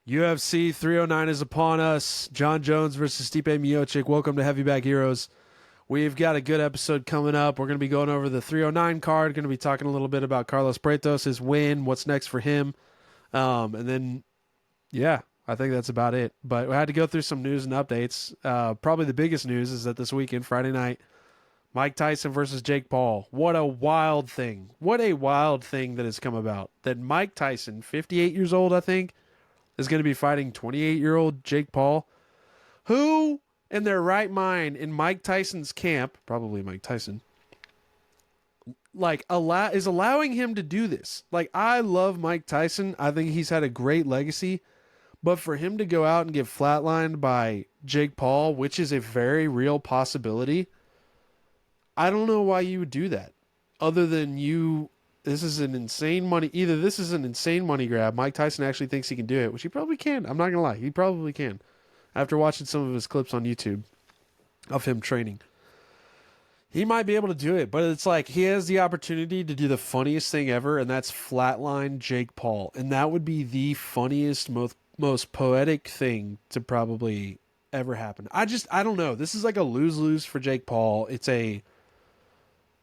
UFC 309 is upon us. Jon Jones versus Stipe Miocic. Welcome to Heavy Bag Heroes. We've got a good episode coming up. We're going to be going over the 309 card. Going to be talking a little bit about Carlos Prates, his win, what's next for him. And then, yeah, I think that's about it. But we had to go through some news and updates. Probably the biggest news is that this weekend, Friday night, Mike Tyson versus Jake Paul. What a wild thing. What a wild thing that has come about. That Mike Tyson, 58 years old, I think, is going to be fighting 28-year-old Jake Paul, who, in their right mind, in Mike Tyson's camp, probably Mike Tyson, is allowing him to do this. Like, I love Mike Tyson. I think he's had a great legacy. But for him to go out and get flatlined by Jake Paul, which is a very real possibility, I don't know why you would do that. Other than this is an insane money. Either this is an insane money grab. Mike Tyson actually thinks he can do it, which he probably can. I'm not going to lie. He probably can. After watching some of his clips on YouTube of him training, he might be able to do it. But it's like he has the opportunity to do the funniest thing ever, and that's flatline Jake Paul. And that would be the funniest, most poetic thing to probably ever happen. I don't know. This is like a lose-lose for Jake Paul. It's a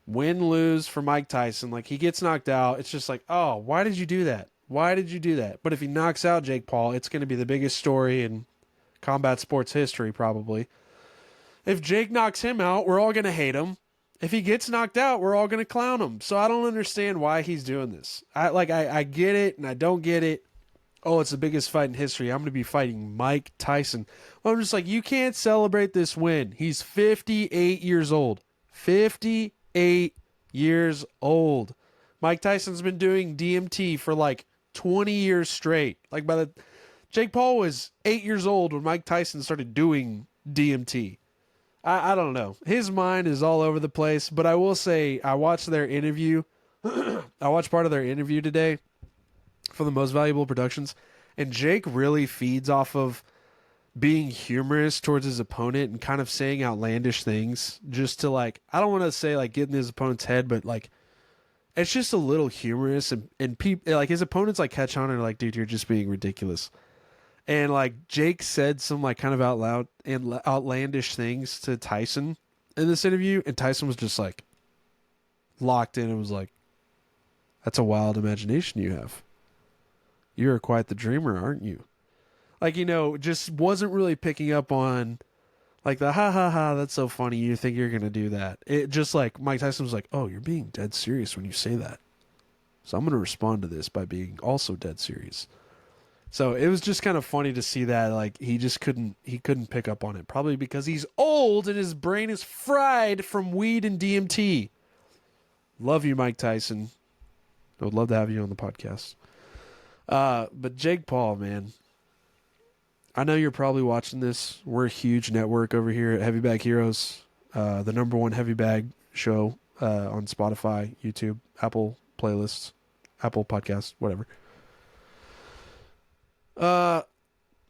win-lose for Mike Tyson. Like, he gets knocked out. It's just like, oh, why did you do that? Why did you do that? But if he knocks out Jake Paul, it's going to be the biggest story in combat sports history, probably. If Jake knocks him out, we're all going to hate him. If he gets knocked out, we're all going to clown him. So I don't understand why he's doing this. I get it, and I don't get it. Oh, it's the biggest fight in history. I'm going to be fighting Mike Tyson. Well, I'm just like, you can't celebrate this win. He's 58 years old. 58 years old. Mike Tyson's been doing DMT for like 20 years straight. Like, Jake Paul was 8 years old when Mike Tyson started doing DMT. I don't know. His mind is all over the place, but I will say I watched their interview. I watched part of their interview today for the Most Valuable Productions, and Jake really feeds off of being humorous towards his opponent and kind of saying outlandish things just to, like, I don't want to say like get in his opponent's head, but like it's just a little humorous, and people, like, his opponents like catch on and are like, dude, you're just being ridiculous. And like Jake said some like kind of outlandish things to Tyson in this interview, and Tyson was just like locked in and was like, that's a wild imagination you have. You're quite the dreamer, aren't you? Like, just wasn't really picking up on like the ha ha ha, that's so funny, you think you're going to do that. It just like Mike Tyson was like, oh, you're being dead serious when you say that. So I'm going to respond to this by being also dead serious. So it was just kind of funny to see that, like, he couldn't pick up on it. Probably because he's old and his brain is fried from weed and DMT. Love you, Mike Tyson. I would love to have you on the podcast. But Jake Paul, man, I know you're probably watching this. We're a huge network over here at Heavy Bag Heroes, the number one heavy bag show on Spotify, YouTube, Apple playlists, Apple Podcasts, whatever. I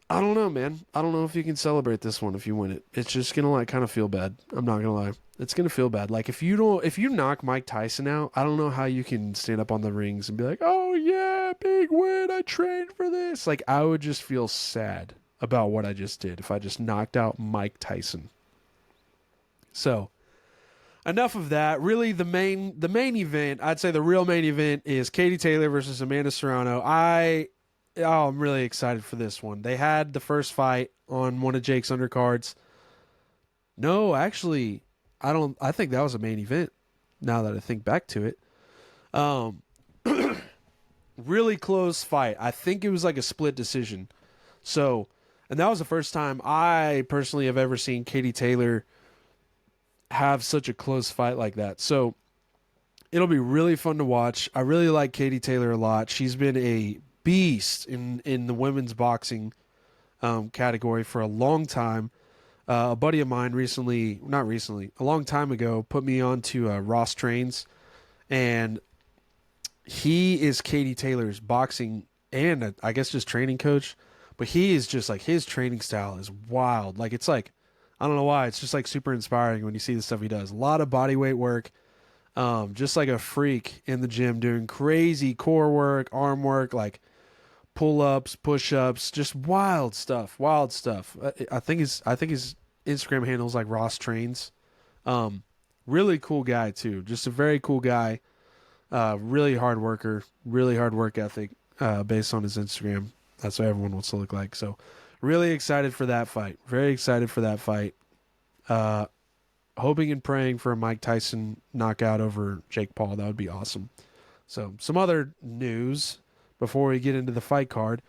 don't know, man. I don't know if you can celebrate this one if you win it. It's just gonna like kind of feel bad. I'm not gonna lie. It's gonna feel bad. Like if you knock Mike Tyson out, I don't know how you can stand up on the rings and be like, oh yeah, big win. I trained for this. Like, I would just feel sad about what I just did if I just knocked out Mike Tyson. So enough of that. Really, the main event, I'd say the real main event, is Katie Taylor versus Amanda Serrano. I'm really excited for this one. They had the first fight on one of Jake's undercards. No, actually, I think that was a main event, now that I think back to it. Really close fight. I think it was like a split decision. So, and that was the first time I personally have ever seen Katie Taylor have such a close fight like that. So, it'll be really fun to watch. I really like Katie Taylor a lot. She's been a beast in the women's boxing category for a long time. A buddy of mine a long time ago, put me on to Ross Trains, and he is Katie Taylor's boxing and I guess just training coach. But he is just like, his training style is wild. Like, it's like, I don't know why, it's just like super inspiring when you see the stuff he does. A lot of body weight work, just like a freak in the gym, doing crazy core work, arm work, like pull-ups, push-ups, just wild stuff. Wild stuff. I think his Instagram handle is like Ross Trains. Really cool guy too. Just a very cool guy. Really hard worker. Really hard work ethic. Based on his Instagram, that's what everyone wants to look like. So, really excited for that fight. Very excited for that fight. Hoping and praying for a Mike Tyson knockout over Jake Paul. That would be awesome. So, some other news before we get into the fight card.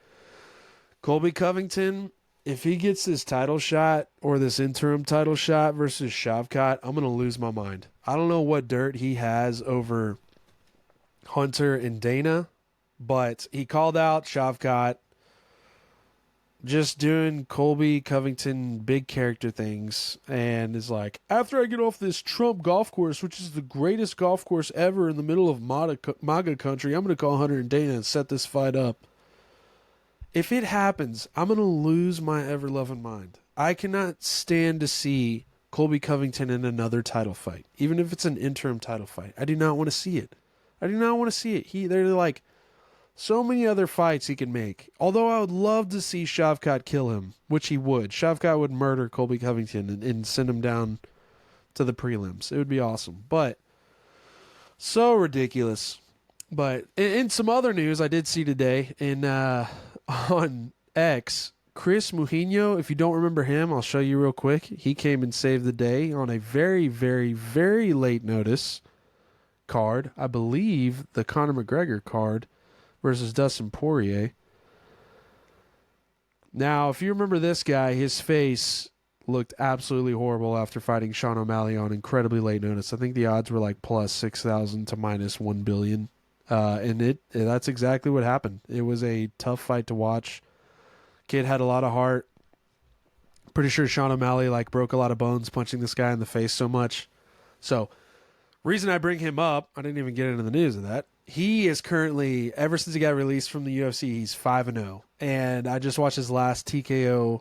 Colby Covington, if he gets this title shot or this interim title shot versus Shavkat, I'm going to lose my mind. I don't know what dirt he has over Hunter and Dana, but he called out Shavkat just doing Colby Covington big character things and is like, after I get off this Trump golf course, which is the greatest golf course ever in the middle of MAGA country, I'm going to call Hunter and Dana and set this fight up. If it happens, I'm going to lose my ever-loving mind. I cannot stand to see Colby Covington in another title fight, even if it's an interim title fight. I do not want to see it. I do not want to see it. They're like so many other fights he can make. Although I would love to see Shavkat kill him, which he would. Shavkat would murder Colby Covington and send him down to the prelims. It would be awesome. But so ridiculous. But in some other news I did see today on X, Chris Mujino, if you don't remember him, I'll show you real quick. He came and saved the day on a very, very, very late notice card. I believe the Conor McGregor card versus Dustin Poirier. Now, if you remember this guy, his face looked absolutely horrible after fighting Sean O'Malley on incredibly late notice. I think the odds were like plus 6,000 to minus 1 billion. And that's exactly what happened. It was a tough fight to watch. Kid had a lot of heart. Pretty sure Sean O'Malley broke a lot of bones punching this guy in the face so much. So, reason I bring him up, I didn't even get into the news of that. He is currently, ever since he got released from the UFC, he's 5-0. And I just watched his last TKO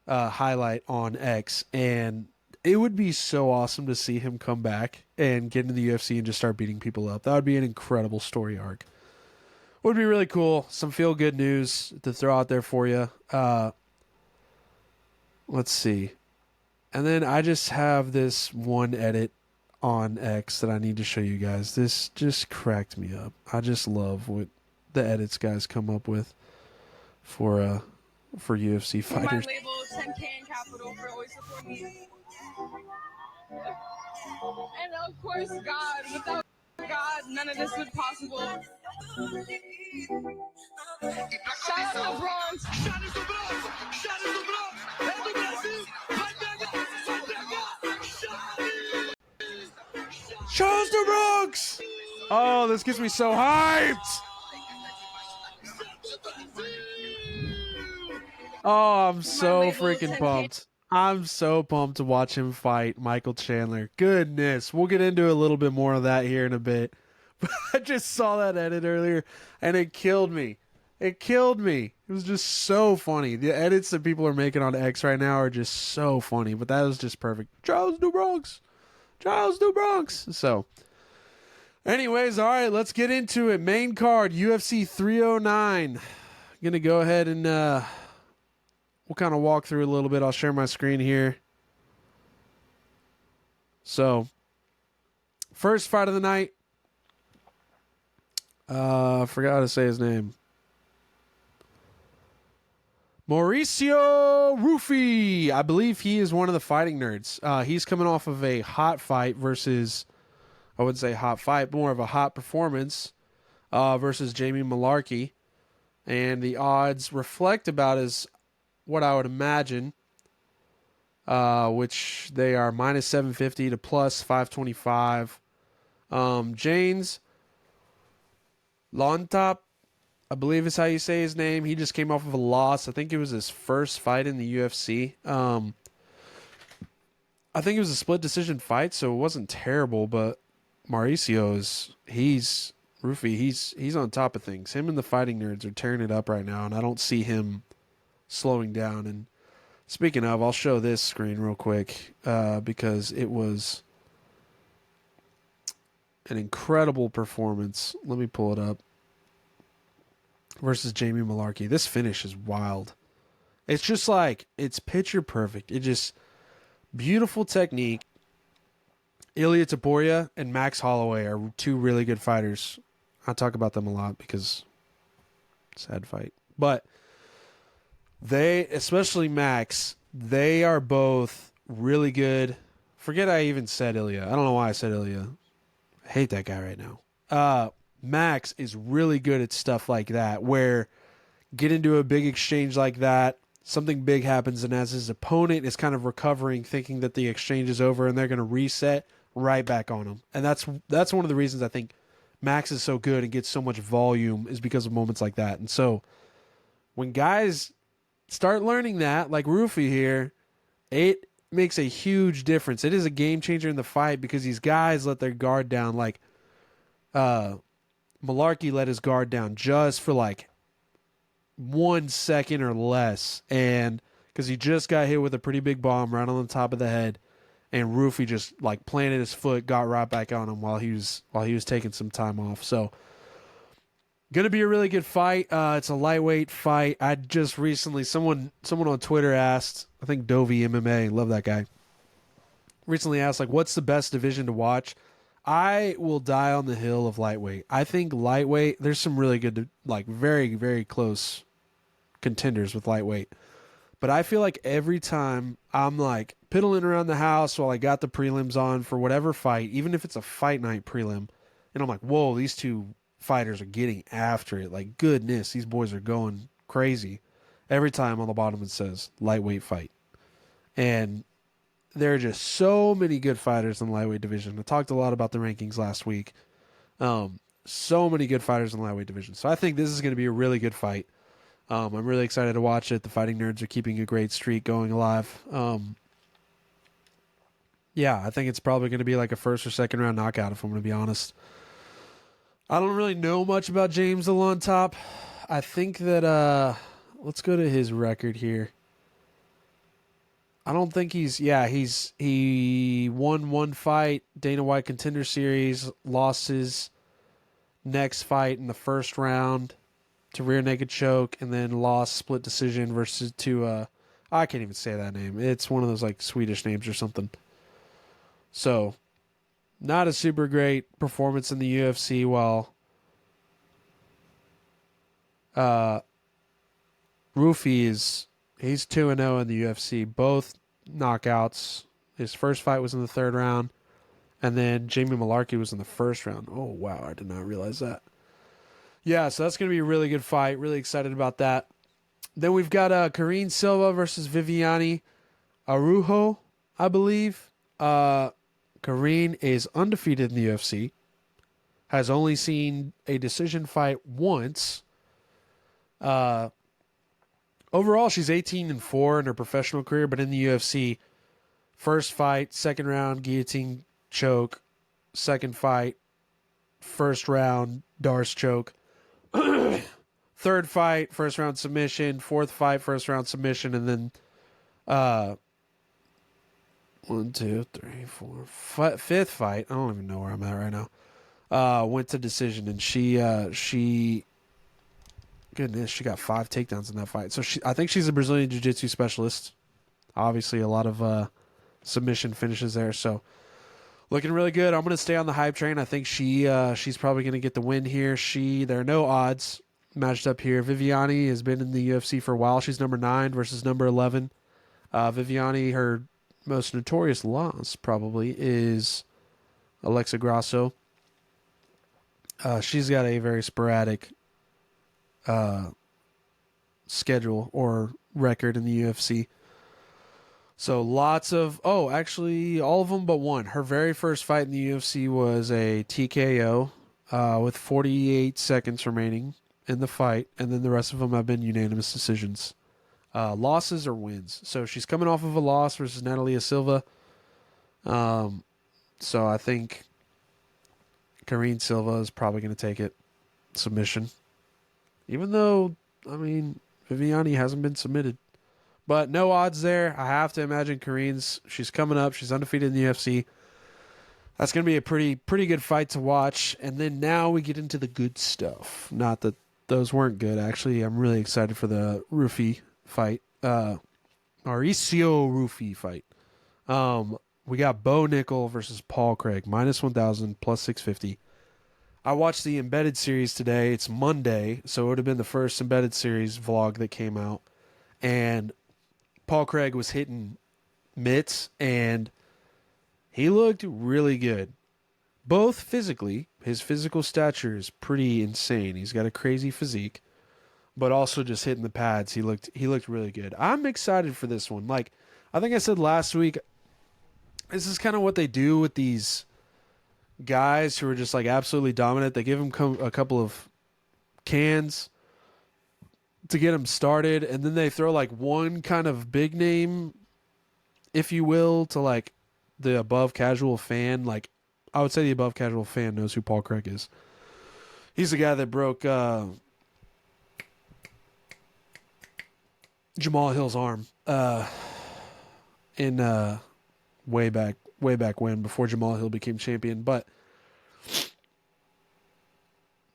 highlight on X, and it would be so awesome to see him come back and get into the UFC and just start beating people up. That would be an incredible story arc. Would be really cool. Some feel-good news to throw out there for you. Let's see. And then I just have this one edit on X that I need to show you guys. This just cracked me up. I just love what the edits guys come up with for UFC fighters. My label 10K in capital for always supporting me. And of course, God. Without God, none of this would be possible. Shout out to Bronx. Shout out to Bronx. Shout out to Bronx. É do Brasil. Vai pegar. Vai pegar. Shows the Bronx! Oh, this gets me so hyped! Oh, I'm so freaking pumped. I'm so pumped to watch him fight Michael Chandler. Goodness. We'll get into a little bit more of that here in a bit. But I just saw that edit earlier, and it killed me. It killed me. It was just so funny. The edits that people are making on X right now are just so funny, but that was just perfect. Charles New Bronx. Charles New Bronx. So, anyways, all right, let's get into it. Main card, UFC 309. I'm going to go ahead and we'll kind of walk through a little bit. I'll share my screen here. So, first fight of the night. I forgot how to say his name. Mauricio Rufy. I believe he is one of the fighting nerds. He's coming off of a hot fight versus, I wouldn't say hot fight, more of a hot performance versus Jamie Malarkey. And the odds reflect about as what I would imagine, which they are minus 750 to plus 525. James Lontop, I believe is how you say his name. He just came off of a loss. I think it was his first fight in the UFC. I think it was a split decision fight, so it wasn't terrible, but Mauricio he's on top of things. Him and the fighting nerds are tearing it up right now, and I don't see him slowing down. And speaking of, I'll show this screen real quick because it was an incredible performance. Let me pull it up. versus Jamie Malarkey. This finish is wild. It's just like, it's picture perfect. It just, beautiful technique. Ilia Topuria and Max Holloway are two really good fighters. I talk about them a lot because sad fight. But they, especially Max, they are both really good. Forget I even said Ilia. I don't know why I said Ilia. I hate that guy right now. Max is really good at stuff like that, where get into a big exchange like that, something big happens, and as his opponent is kind of recovering, thinking that the exchange is over and they're going to reset, right back on him. And that's one of the reasons I think Max is so good and gets so much volume, is because of moments like that. And so when guys start learning that, like Rufy here, it makes a huge difference. It is a game changer in the fight because these guys let their guard down. Like Malarkey let his guard down just for like 1 second or less, and because he just got hit with a pretty big bomb right on the top of the head, and Rufy just like planted his foot, got right back on him while he was taking some time off. So gonna be a really good fight. It's a lightweight fight. I just recently, someone on Twitter asked, I think Dovey MMA, love that guy, recently asked, like, what's the best division to watch? I will die on the hill of lightweight. I think lightweight, there's some really good, like very, very close contenders with lightweight. But I feel like every time I'm like piddling around the house while I got the prelims on for whatever fight, even if it's a fight night prelim, and I'm like, whoa, these two fighters are getting after it. Like, goodness, these boys are going crazy. Every time on the bottom it says lightweight fight. And there are just so many good fighters in the lightweight division. I talked a lot about the rankings last week. So many good fighters in the lightweight division. So I think this is going to be a really good fight. I'm really excited to watch it. The Fighting Nerds are keeping a great streak going alive. Yeah, I think it's probably going to be like a first or second round knockout, if I'm going to be honest. I don't really know much about James Alon Top. I think that, let's go to his record here. I don't think he won one fight, Dana White Contender Series, lost his next fight in the first round to rear naked choke, and then lost split decision versus I can't even say that name. It's one of those like Swedish names or something. So, not a super great performance in the UFC, while Rufy he's 2-0 in the UFC, both knockouts. His first fight was in the third round, and then Jamie Malarkey was in the first round. Oh, wow, I did not realize that. Yeah, so that's going to be a really good fight. Really excited about that. Then we've got Karine Silva versus Viviane Araujo, I believe. Karine is undefeated in the UFC, has only seen a decision fight once. Overall, she's 18-4 in her professional career, but in the UFC, first fight, second round, guillotine choke. Second fight, first round, Darce choke. Third fight, first round submission. Fourth fight, first round submission. And then 1, 2, 3, 4, fifth fight, I don't even know where I'm at right now, went to decision, and she goodness, she got 5 takedowns in that fight. So I think she's a Brazilian Jiu-Jitsu specialist. Obviously, a lot of submission finishes there. So looking really good. I'm going to stay on the hype train. I think she's probably going to get the win here. There are no odds matched up here. Viviane has been in the UFC for a while. She's number 9 versus number 11. Viviane, her most notorious loss probably is Alexa Grasso. She's got a very sporadic schedule or record in the UFC. So lots of, actually all of them but one. Her very first fight in the UFC was a TKO with 48 seconds remaining in the fight, and then the rest of them have been unanimous decisions. Losses or wins. So she's coming off of a loss versus Natalia Silva. So I think Karine Silva is probably going to take it. Submission. Even though, I mean, Viviane hasn't been submitted. But no odds there. I have to imagine she's coming up. She's undefeated in the UFC. That's going to be a pretty good fight to watch. And then now we get into the good stuff. Not the those weren't good. Actually, I'm really excited for the Rufy fight. Mauricio Rufy fight. We got Bo Nickel versus Paul Craig, -1,000, +650. I watched the Embedded series today. It's Monday, so it would have been the first Embedded series vlog that came out. And Paul Craig was hitting mitts, and he looked really good. Both physically, his physical stature is pretty insane. He's got a crazy physique, but also just hitting the pads, he looked really good. I'm excited for this one. Like I think I said last week, this is kind of what they do with these guys who are just like absolutely dominant. They give them a couple of cans to get them started, and then they throw like one kind of big name, if you will, to like the above casual fan. Like I would say the above casual fan knows who Paul Craig is. He's the guy that broke Jamal Hill's arm in way back when, before Jamal Hill became champion. But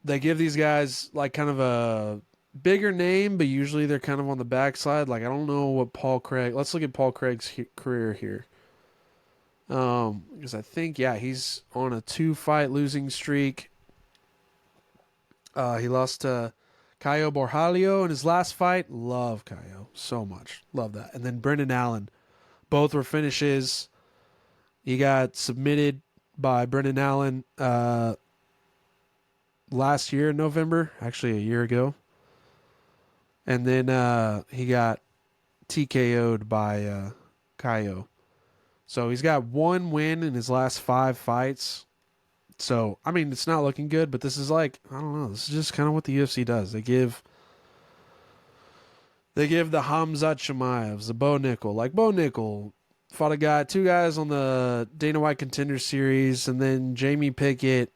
they give these guys like kind of a bigger name, but usually they're kind of on the backside. Like I don't know what Paul Craig. Let's look at Paul Craig's career here. Because I think he's on a 2-fight losing streak. He lost to Caio Borralho in his last fight. Love Caio so much. Love that. And then Brendan Allen. Both were finishes. He got submitted by Brendan Allen last year in November, actually a year ago. And then he got TKO'd by Caio. So he's got one win in his last 5 fights. So, I mean, it's not looking good, but this is like, I don't know, this is just kind of what the UFC does. They give the Khamzat Chimaevs, the Bo Nickel. Like, Bo Nickel fought 2 guys on the Dana White Contender Series, and then Jamie Pickett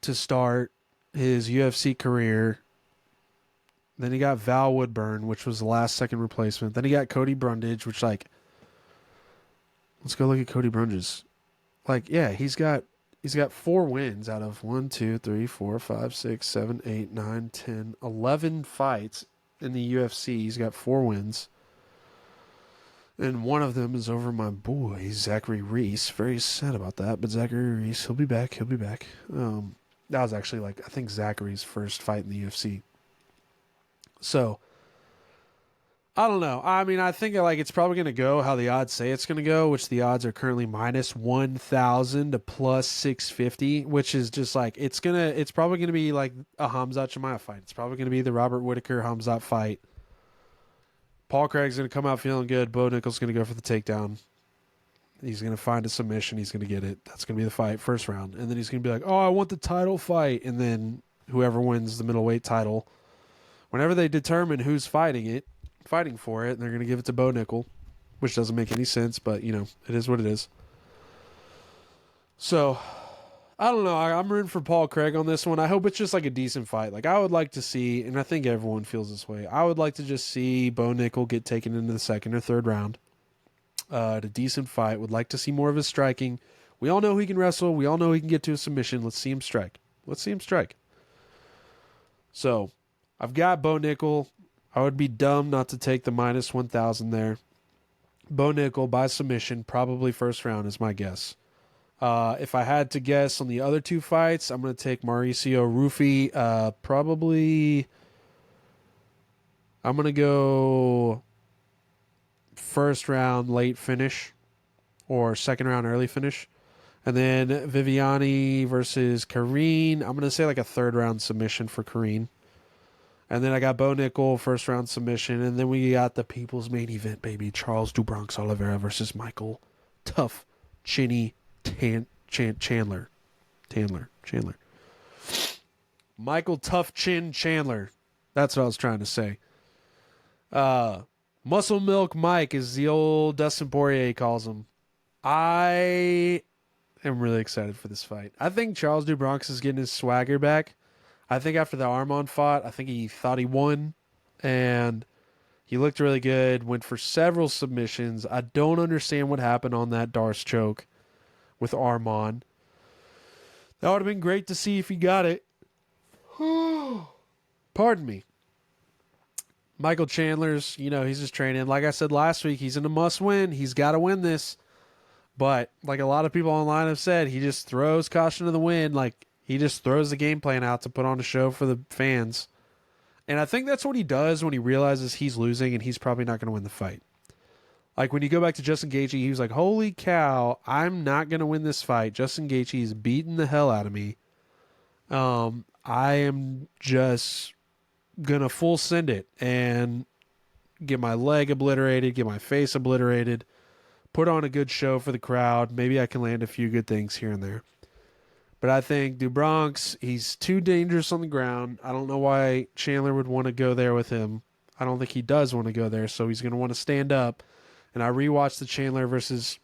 to start his UFC career. Then he got Val Woodburn, which was the last second replacement. Then he got Cody Brundage, which, like, let's go look at Cody Brundage. Like, yeah, he's got 4 wins out of 1, 2, 3, 4, 5, 6, 7, 8, 9, 10, 11 fights in the UFC. He's got 4 wins. And one of them is over my boy, Zachary Reese. Very sad about that, but Zachary Reese, he'll be back. That was actually, like, I think Zachary's first fight in the UFC. So, I don't know. I mean, I think like it's probably going to go how the odds say it's going to go, which the odds are currently -1,000 to +650, which is just like it's probably going to be like a Khamzat Chimaev fight. It's probably going to be the Robert Whittaker Khamzat fight. Paul Craig's going to come out feeling good. Bo Nickel's going to go for the takedown. He's going to find a submission. He's going to get it. That's going to be the fight, first round. And then he's going to be like, "Oh, I want the title fight." And then whoever wins the middleweight title, whenever they determine who's fighting for it, and they're going to give it to Bo Nickel, which doesn't make any sense, but, you know, it is what it is. So, I don't know. I'm rooting for Paul Craig on this one. I hope it's just like a decent fight. Like, I would like to see, and I think everyone feels this way, I would like to just see Bo Nickel get taken into the 2nd or 3rd round. A decent fight. Would like to see more of his striking. We all know he can wrestle. We all know he can get to a submission. Let's see him strike. So, I've got Bo Nickel. I would be dumb not to take the -1,000 there. Bo Nickel by submission, probably first round is my guess. If I had to guess on the other 2 fights, I'm going to take Mauricio Rufy. Probably, I'm going to go first round late finish or 2nd round early finish. And then Viviani versus Karine. I'm going to say like a 3rd round submission for Karine. And then I got Bo Nickel, first round submission. And then we got the people's main event, baby. Charles do Bronx Oliveira versus Michael Tough Chinny Chandler. Michael Tough Chin Chandler. That's what I was trying to say. Muscle Milk Mike is the old Dustin Poirier calls him. I am really excited for this fight. I think Charles do Bronx is getting his swagger back. I think after the Armand fought, I think he thought he won, and he looked really good, went for several submissions. I don't understand what happened on that Darce choke with Armand. That would have been great to see if he got it. Pardon me. Michael Chandler's, he's just training. Like I said last week, he's in a must win. He's got to win this. But like a lot of people online have said, he just throws caution to the wind. Like he just throws the game plan out to put on a show for the fans. And I think that's what he does when he realizes he's losing and he's probably not going to win the fight. Like when you go back to Justin Gaethje, he was like, holy cow, I'm not going to win this fight. Justin Gaethje is beating the hell out of me. I am just going to full send it and get my leg obliterated, get my face obliterated, put on a good show for the crowd. Maybe I can land a few good things here and there. But I think DuBronx, he's too dangerous on the ground. I don't know why Chandler would want to go there with him. I don't think he does want to go there, so he's going to want to stand up. And I rewatched the Chandler versus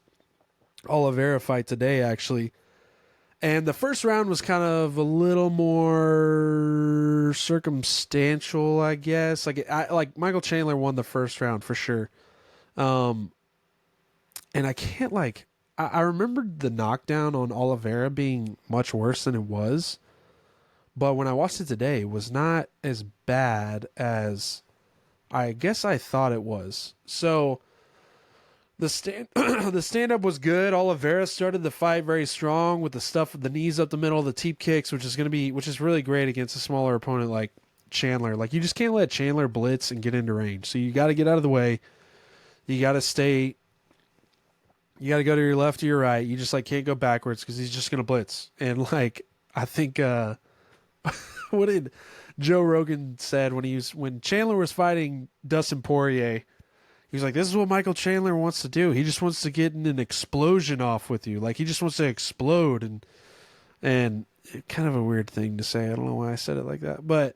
Oliveira fight today, actually. And the first round was kind of a little more circumstantial, I guess. Like Michael Chandler won the first round for sure. And I can't I remembered the knockdown on Oliveira being much worse than it was. But when I watched it today, it was not as bad as I guess I thought it was. So the stand-up was good. Oliveira started the fight very strong with the stuff with the knees up the middle, the teep kicks, which is really great against a smaller opponent like Chandler. Like you just can't let Chandler blitz and get into range. So you got to get out of the way. You got to go to your left or your right. You just can't go backwards because he's just gonna blitz. And I think what did Joe Rogan said when Chandler was fighting Dustin Poirier, he was like, "This is what Michael Chandler wants to do. He just wants to get in an explosion off with you. Like he just wants to explode." And kind of a weird thing to say. I don't know why I said it like that, but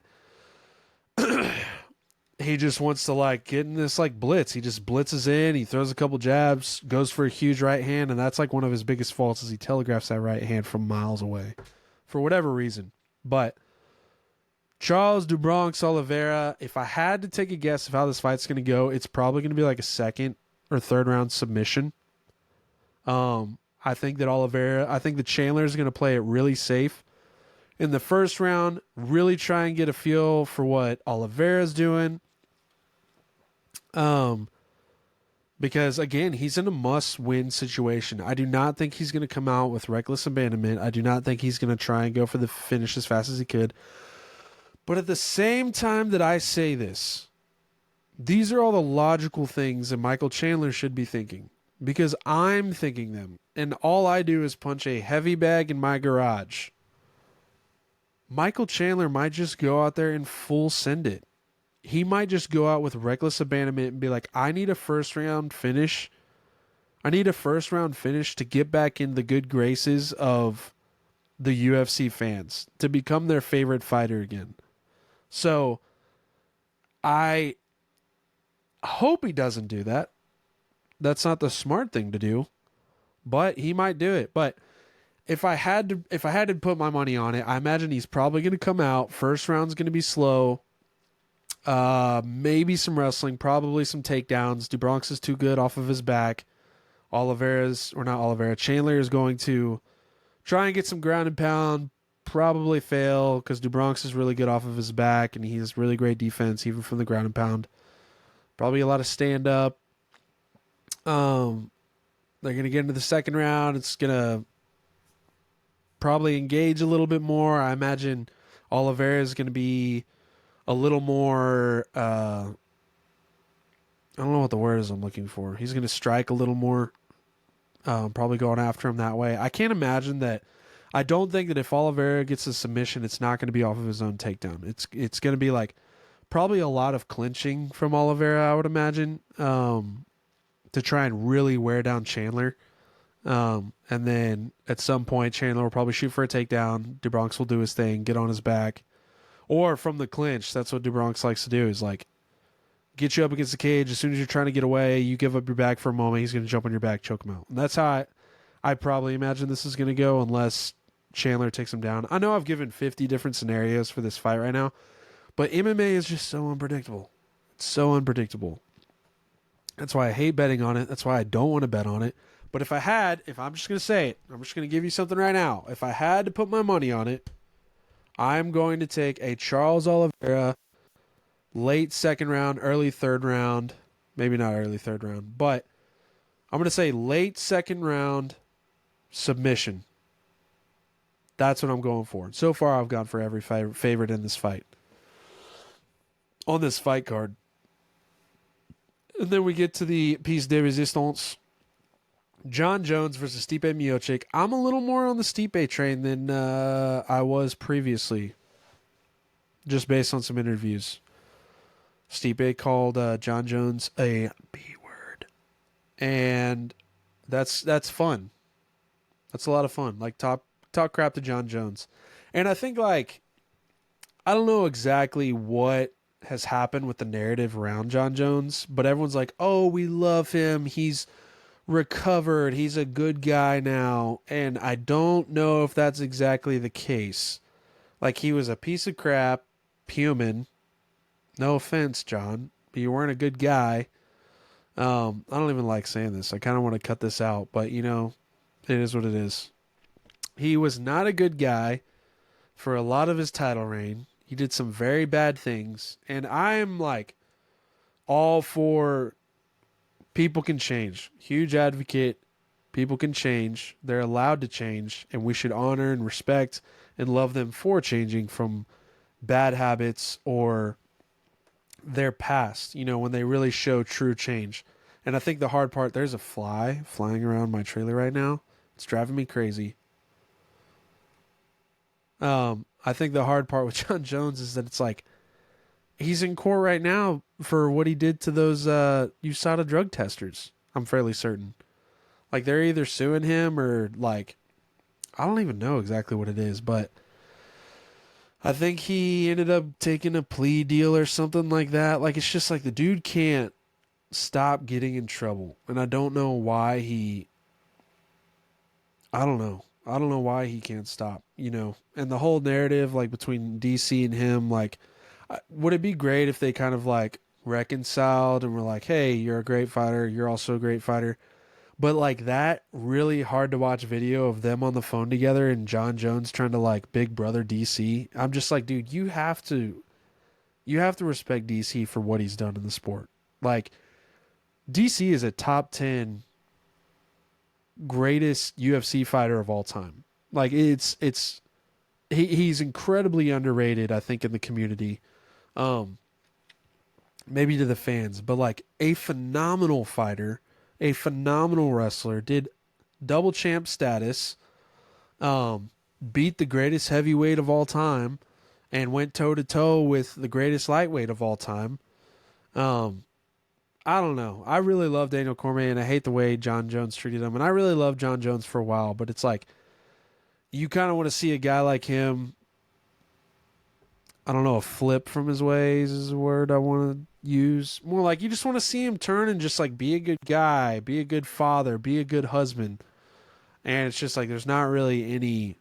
he just wants to get in this blitz. He just blitzes in. He throws a couple jabs, goes for a huge right hand, and that's one of his biggest faults is he telegraphs that right hand from miles away, for whatever reason. But Charles DuBronx Oliveira, if I had to take a guess of how this fight's going to go, it's probably going to be a second or third round submission. I think that Chandler is going to play it really safe in the first round, really try and get a feel for what Oliveira's doing. Because again, he's in a must-win situation. I do not think he's going to come out with reckless abandonment. I do not think he's going to try and go for the finish as fast as he could. But at the same time that I say this, these are all the logical things that Michael Chandler should be thinking. Because I'm thinking them. And all I do is punch a heavy bag in my garage. Michael Chandler might just go out there and full send it. He might just go out with reckless abandonment and be like, I need a first round finish. I need a first round finish to get back in the good graces of the UFC fans, to become their favorite fighter again. So I hope he doesn't do that. That's not the smart thing to do, but he might do it. But if I had to put my money on it, I imagine he's probably going to come out. First round's going to be slow. Maybe some wrestling, probably some takedowns. DuBronx is too good off of his back. Chandler is going to try and get some ground and pound, probably fail because DuBronx is really good off of his back and he has really great defense even from the ground and pound. Probably a lot of stand up. They're going to get into the second round. It's going to probably engage a little bit more. I imagine Oliveira is going to be a little more, I don't know what the word is I'm looking for. He's going to strike a little more, probably going after him that way. I can't imagine that. I don't think that if Oliveira gets a submission, it's not going to be off of his own takedown. It's going to be probably a lot of clinching from Oliveira, I would imagine, to try and really wear down Chandler. And then at some point, Chandler will probably shoot for a takedown. DuBronx will do his thing, get on his back. Or from the clinch, that's what DuBronx likes to do, is get you up against the cage. As soon as you're trying to get away, you give up your back for a moment, he's going to jump on your back, choke him out. And that's how I probably imagine this is going to go unless Chandler takes him down. I know I've given 50 different scenarios for this fight right now, but MMA is just so unpredictable. It's so unpredictable. That's why I hate betting on it. That's why I don't want to bet on it. But if I'm just going to say it, I'm just going to give you something right now. If I had to put my money on it, I'm going to take a Charles Oliveira late second round, early third round. Maybe not early third round, but I'm going to say late second round submission. That's what I'm going for. So far, I've gone for every favorite in this fight. On this fight card. And then we get to the piece de resistance. Jon Jones versus Stipe Miocic. I'm a little more on the Stipe train than I was previously, just based on some interviews. Stipe called Jon Jones a B word, and that's fun. That's a lot of fun. Like talk crap to Jon Jones, and I think like I don't know exactly what has happened with the narrative around Jon Jones, but everyone's like, "Oh, we love him. He's recovered. He's a good guy now." And I don't know if that's exactly the case. Like he was a piece of crap human. No offense, Jon, but you weren't a good guy. I don't even like saying this. I kind of want to cut this out, but you know, it is what it is. He was not a good guy for a lot of his title reign. He did some very bad things, and I'm like all for people can change. Huge advocate. People can change. They're allowed to change, and we should honor and respect and love them for changing from bad habits or their past, you know, when they really show true change. And I think the hard part, there's a fly flying around my trailer right now. It's driving me crazy. I think the hard part with Jon Jones is that it's like he's in court right now for what he did to those USADA drug testers. I'm fairly certain. Like they're either suing him or like I don't even know exactly what it is, but I think he ended up taking a plea deal or something like that. Like it's just like the dude can't stop getting in trouble, and I don't know why he. I don't know. I don't know why he can't stop. You know, and the whole narrative like between DC and him, like, would it be great if they kind of like reconciled and were like, "Hey, you're a great fighter. You're also a great fighter." But like that really hard to watch video of them on the phone together and Jon Jones trying to like big brother DC. I'm just like, dude, you have to respect DC for what he's done in the sport. Like DC is a top 10 greatest UFC fighter of all time. Like he's incredibly underrated, I think, in the community. Maybe to the fans, but like a phenomenal fighter, a phenomenal wrestler, did double champ status, beat the greatest heavyweight of all time, and went toe to toe with the greatest lightweight of all time. I don't know. I really love Daniel Cormier, and I hate the way Jon Jones treated him. And I really loved Jon Jones for a while, but it's like you kind of want to see a guy like him. I don't know, a flip from his ways is a word I want to use. More like you just want to see him turn and just like be a good guy, be a good father, be a good husband. And it's just like there's not really any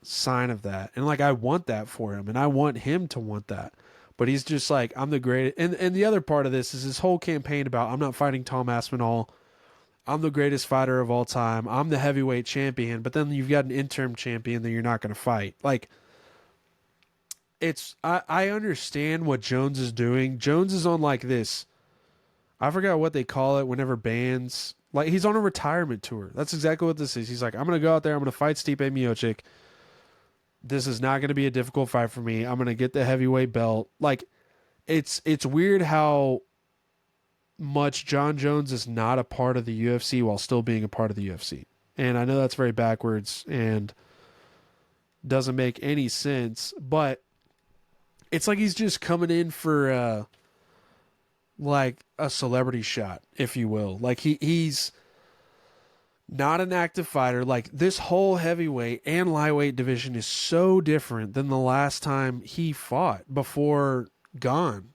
sign of that. And like I want that for him, and I want him to want that. But he's just like, I'm the greatest. And the other part of this is his whole campaign about I'm not fighting Tom Aspinall. I'm the greatest fighter of all time. I'm the heavyweight champion. But then you've got an interim champion that you're not going to fight. Like, I understand what Jones is doing. Jones is on like this. I forgot what they call it whenever bands, like he's on a retirement tour. That's exactly what this is. He's like, I'm going to go out there. I'm going to fight Stipe Miocic. This is not going to be a difficult fight for me. I'm going to get the heavyweight belt. Like it's weird how much Jon Jones is not a part of the UFC while still being a part of the UFC. And I know that's very backwards and doesn't make any sense, but it's like he's just coming in for like a celebrity shot, if you will. Like he's not an active fighter. Like this whole heavyweight and lightweight division is so different than the last time he fought before Gone.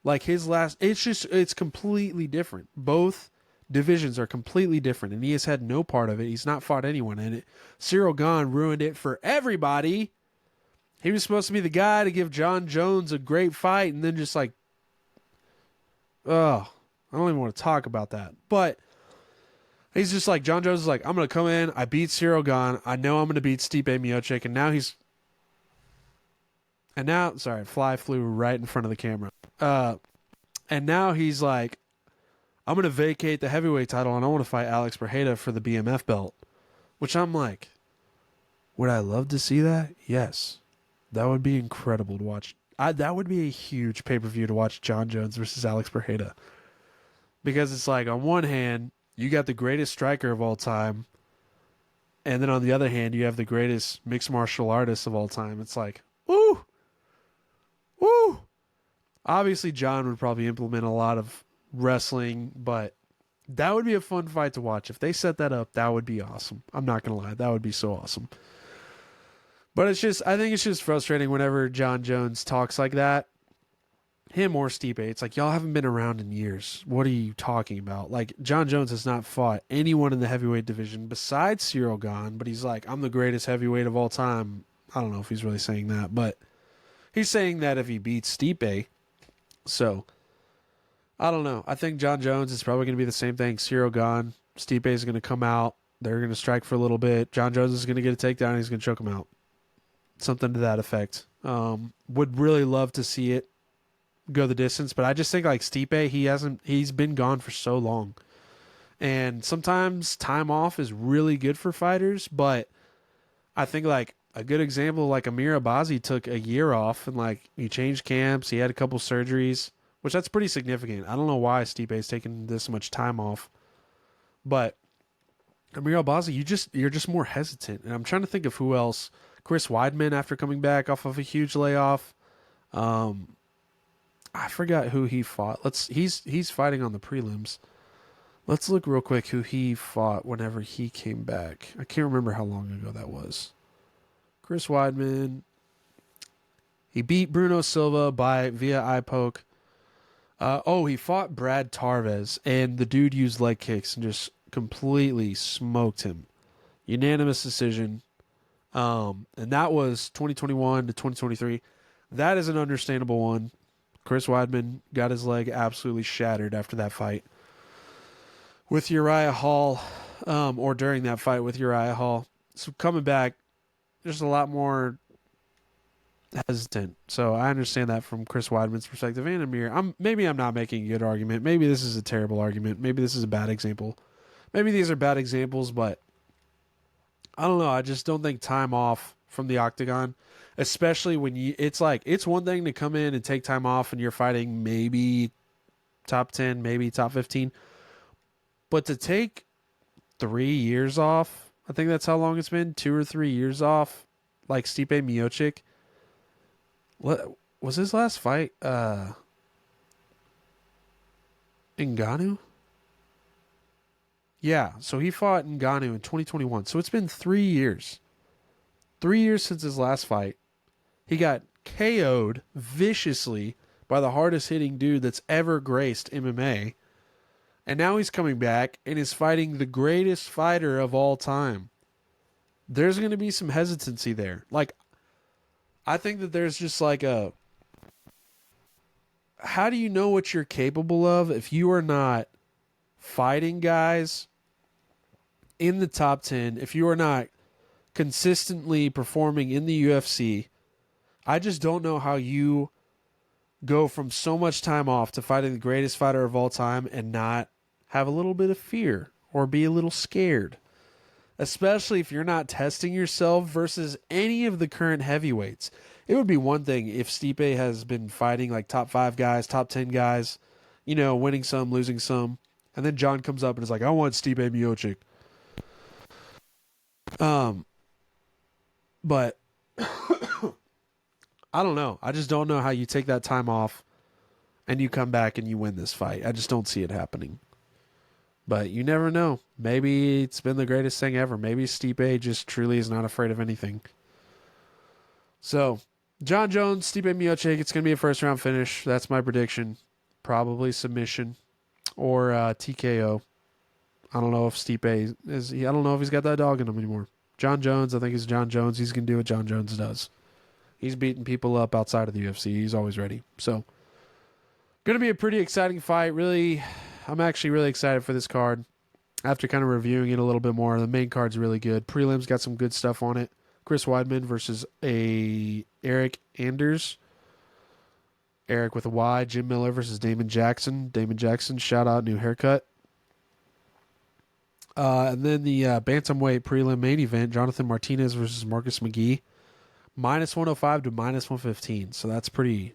Like it's completely different. Both divisions are completely different, and he has had no part of it. He's not fought anyone in it. Cyril Gane ruined it for everybody. He was supposed to be the guy to give Jon Jones a great fight, and then just like, I don't even want to talk about that. But he's just like, Jon Jones is like, I'm going to come in, I beat Cyril Gane, I know I'm going to beat Stipe Miocic, and And now, sorry, fly flew right in front of the camera. And now he's like, I'm going to vacate the heavyweight title and I want to fight Alex Pereira for the BMF belt. Which I'm like, would I love to see that? Yes. That would be incredible to watch. That would be a huge pay-per-view to watch Jon Jones versus Alex Pereira. Because it's like, on one hand, you got the greatest striker of all time. And then on the other hand, you have the greatest mixed martial artist of all time. It's like, woo! Woo! Obviously, Jon would probably implement a lot of wrestling, but that would be a fun fight to watch. If they set that up, that would be awesome. I'm not going to lie. That would be so awesome. But I think it's just frustrating whenever Jon Jones talks like that. Him or Stipe. It's like, y'all haven't been around in years. What are you talking about? Like, Jon Jones has not fought anyone in the heavyweight division besides Cyril Gane, but he's like, I'm the greatest heavyweight of all time. I don't know if he's really saying that, but he's saying that if he beats Stipe. So, I don't know. I think Jon Jones is probably going to be the same thing. Cyril Gane. Stipe is going to come out. They're going to strike for a little bit. Jon Jones is going to get a takedown and he's going to choke him out. Something to that effect. Would really love to see it go the distance, but I just think like Stipe, he's been gone for so long. And sometimes time off is really good for fighters, but I think like a good example, like Amir Abazi took a year off and like he changed camps, he had a couple surgeries, which that's pretty significant. I don't know why Stipe's taking this much time off, but Amir Abazi, you're just more hesitant. And I'm trying to think of who else. Chris Weidman after coming back off of a huge layoff. I forgot who he fought. He's fighting on the prelims. Let's look real quick who he fought whenever he came back. I can't remember how long ago that was. Chris Weidman. He beat Bruno Silva via eye poke. He fought Brad Tarvez, and the dude used leg kicks and just completely smoked him. Unanimous decision. And that was 2021 to 2023. That is an understandable one. Chris Weidman got his leg absolutely shattered after that fight with Uriah Hall, or during that fight with Uriah Hall. So coming back, just a lot more hesitant. So I understand that from Chris Weidman's perspective and Amir. Maybe I'm not making a good argument. Maybe this is a terrible argument. Maybe this is a bad example. Maybe these are bad examples, but I don't know. I just don't think time off from the octagon, especially when it's one thing to come in and take time off and you're fighting maybe top 10, maybe top 15, but to take 3 years off, I think that's how long it's been, 2 or 3 years off, like Stipe Miocic. What was his last fight? Ngannou? Yeah, so he fought Ngannou in 2021. So it's been 3 years. 3 years since his last fight. He got KO'd viciously by the hardest hitting dude that's ever graced MMA. And now he's coming back and is fighting the greatest fighter of all time. There's going to be some hesitancy there. Like, I think that there's just like how do you know what you're capable of if you are not fighting guys in the top 10, if you are not consistently performing in the UFC? I just don't know how you go from so much time off to fighting the greatest fighter of all time and not have a little bit of fear or be a little scared, especially if you're not testing yourself versus any of the current heavyweights. It would be one thing if Stipe has been fighting like top 5 guys, top 10 guys, winning some, losing some, and then Jon comes up and is like, I want Stipe Miocic. But I don't know. I just don't know how you take that time off and you come back and you win this fight. I just don't see it happening. But you never know. Maybe it's been the greatest thing ever. Maybe Stipe just truly is not afraid of anything. So, Jon Jones, Stipe Miocic, it's going to be a first round finish. That's my prediction. Probably submission or TKO. I don't know if Stipe is. I don't know if he's got that dog in him anymore. Jon Jones, I think he's Jon Jones. He's going to do what Jon Jones does. He's beating people up outside of the UFC. He's always ready. So, going to be a pretty exciting fight. Really, I'm actually really excited for this card. After kind of reviewing it a little bit more, the main card's really good. Prelims got some good stuff on it. Chris Weidman versus Eric Anders. Eric with a Y. Jim Miller versus Damon Jackson. Damon Jackson, shout out, new haircut. And then the bantamweight prelim main event, Jonathan Martinez versus Marcus McGee. Minus 105 to minus 115. So that's going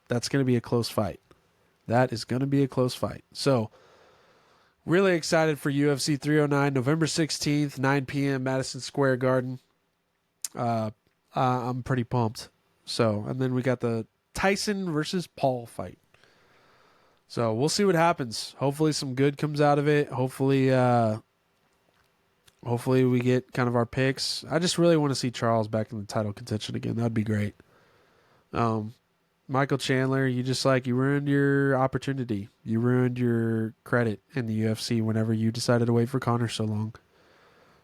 to be a close fight. That is going to be a close fight. So really excited for UFC 309, November 16th, 9 p.m., Madison Square Garden. I'm pretty pumped. So, and then we got the Tyson versus Paul fight. So we'll see what happens. Hopefully some good comes out of it. Hopefully we get kind of our picks. I just really want to see Charles back in the title contention again. That'd be great. Michael Chandler, you ruined your opportunity. You ruined your credit in the UFC whenever you decided to wait for Conor so long.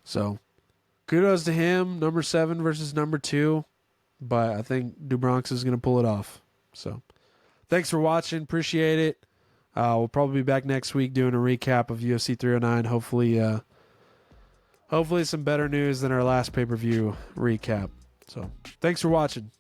So kudos to him. Number 7 versus number 2. But I think DuBronx is going to pull it off. So thanks for watching. Appreciate it. We'll probably be back next week doing a recap of UFC 309. Hopefully some better news than our last pay-per-view recap. So thanks for watching.